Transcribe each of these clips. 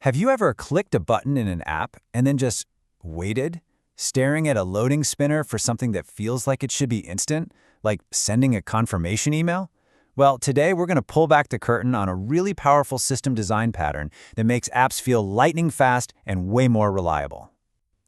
Have you ever clicked a button in an app and then just waited, staring at a loading spinner for something that feels like it should be instant, like sending a confirmation email? Well, today we're going to pull back the curtain on a really powerful system design pattern that makes apps feel lightning fast and way more reliable.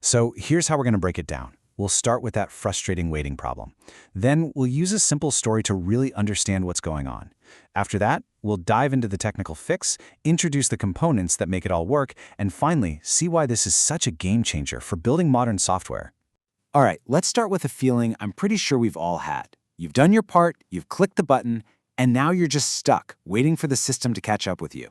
So here's how we're going to break it down. We'll start with that frustrating waiting problem. Then we'll use a simple story to really understand what's going on. After that, we'll dive into the technical fix, introduce the components that make it all work, and finally, see why this is such a game changer for building modern software. All right, let's start with a feeling I'm pretty sure we've all had. You've done your part, you've clicked the button, and now you're just stuck, waiting for the system to catch up with you.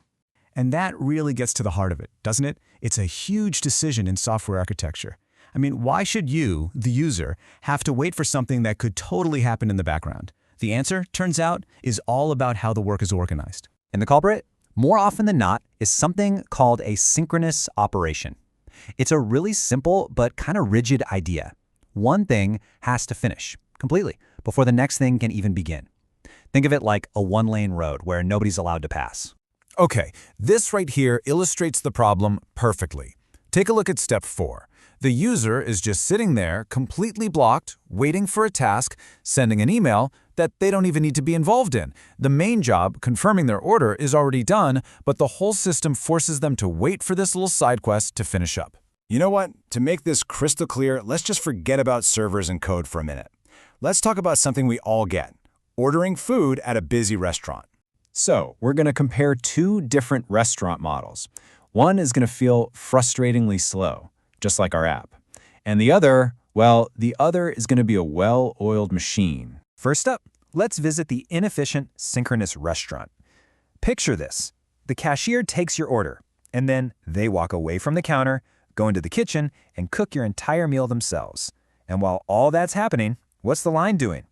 And that really gets to the heart of it, doesn't it? It's a huge decision in software architecture. I mean, why should you, the user, have to wait for something that could totally happen in the background? The answer, turns out, is all about how the work is organized. And the culprit, more often than not, is something called a synchronous operation. It's a really simple but kind of rigid idea. One thing has to finish completely before the next thing can even begin. Think of it like a one-lane road where nobody's allowed to pass. Okay, this right here illustrates the problem perfectly. Take a look at step 4. The user is just sitting there, completely blocked, waiting for a task, sending an email that they don't even need to be involved in. The main job, confirming their order, is already done, but the whole system forces them to wait for this little side quest to finish up. You know what? To make this crystal clear, let's just forget about servers and code for a minute. Let's talk about something we all get: ordering food at a busy restaurant. So, we're going to compare two different restaurant models. One is going to feel frustratingly slow, just like our app. And the other, well, the other is going to be a well-oiled machine. First up, let's visit the inefficient Synchronous restaurant. Picture this. The cashier takes your order, and then they walk away from the counter, go into the kitchen, and cook your entire meal themselves. And while all that's happening, what's the line doing?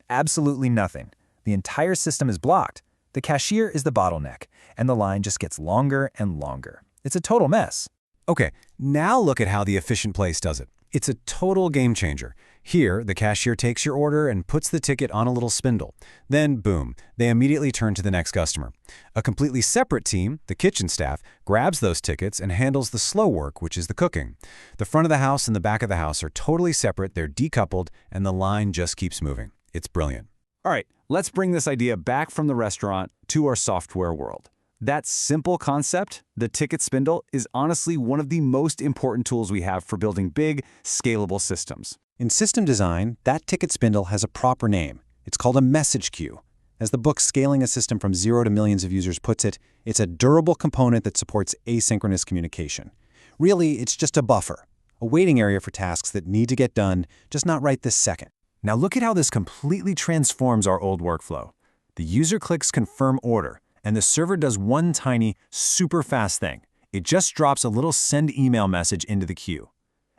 Absolutely nothing. The entire system is blocked. The cashier is the bottleneck, and the line just gets longer and longer. It's a total mess. Okay, now look at how the efficient place does it. It's a total game changer. Here, the cashier takes your order and puts the ticket on a little spindle. Then, boom, they immediately turn to the next customer. A completely separate team, the kitchen staff, grabs those tickets and handles the slow work, which is the cooking. The front of the house and the back of the house are totally separate, they're decoupled, and the line just keeps moving. It's brilliant. All right, let's bring this idea back from the restaurant to our software world. That simple concept, the ticket spindle, is honestly one of the most important tools we have for building big, scalable systems. In system design, that ticket spindle has a proper name. It's called a message queue. As the book Scaling a System from Zero to Millions of Users puts it, it's a durable component that supports asynchronous communication. Really, it's just a buffer, a waiting area for tasks that need to get done, just not right this second. Now look at how this completely transforms our old workflow. The user clicks Confirm Order, and the server does one tiny, super fast thing. It just drops a little send email message into the queue.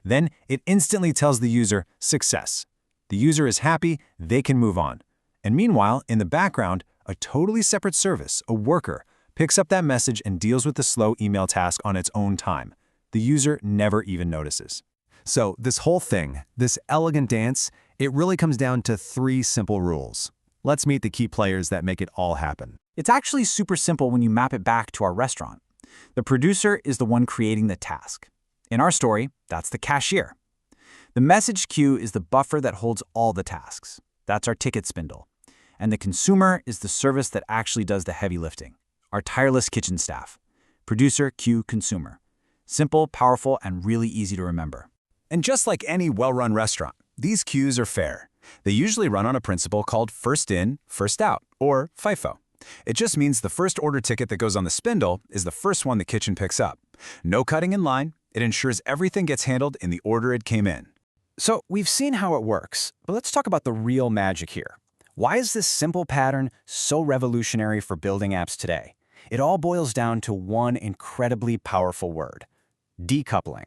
Then it instantly tells the user, success. The user is happy, they can move on. And meanwhile, in the background, a totally separate service, a worker, picks up that message and deals with the slow email task on its own time. The user never even notices. So this whole thing, this elegant dance, it really comes down to 3 simple rules. Let's meet the key players that make it all happen. It's actually super simple when you map it back to our restaurant. The producer is the one creating the task. In our story, that's the cashier. The message queue is the buffer that holds all the tasks. That's our ticket spindle. And the consumer is the service that actually does the heavy lifting. Our tireless kitchen staff. Producer, queue, consumer. Simple, powerful, and really easy to remember. And just like any well-run restaurant, these queues are fair. They usually run on a principle called first in, first out, or FIFO. It just means the first order ticket that goes on the spindle is the first one the kitchen picks up. No cutting in line. It ensures everything gets handled in the order it came in. So we've seen how it works, but let's talk about the real magic here. Why is this simple pattern so revolutionary for building apps today? It all boils down to one incredibly powerful word: decoupling.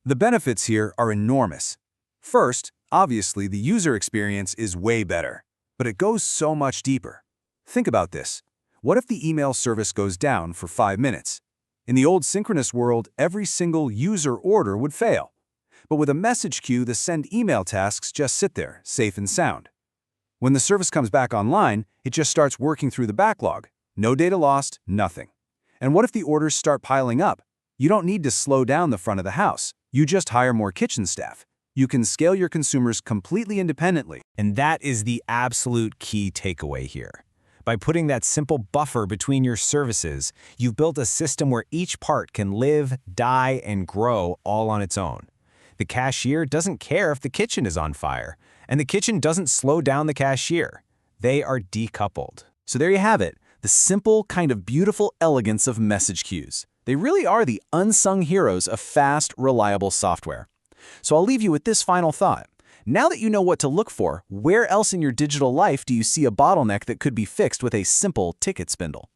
The benefits here are enormous. First, obviously, the user experience is way better, but it goes so much deeper. Think about this. What if the email service goes down for 5 minutes? In the old Synchronous world, every single user order would fail. But with a message queue, the send email tasks just sit there, safe and sound. When the service comes back online, it just starts working through the backlog. No data lost, nothing. And what if the orders start piling up? You don't need to slow down the front of the house. You just hire more kitchen staff. You can scale your consumers completely independently. And that is the absolute key takeaway here. By putting that simple buffer between your services, you've built a system where each part can live, die, and grow all on its own. The cashier doesn't care if the kitchen is on fire, and the kitchen doesn't slow down the cashier. They are decoupled. So there you have it, the simple, kind of beautiful elegance of message queues. They really are the unsung heroes of fast, reliable software. So I'll leave you with this final thought. Now that you know what to look for, where else in your digital life do you see a bottleneck that could be fixed with a simple ticket spindle?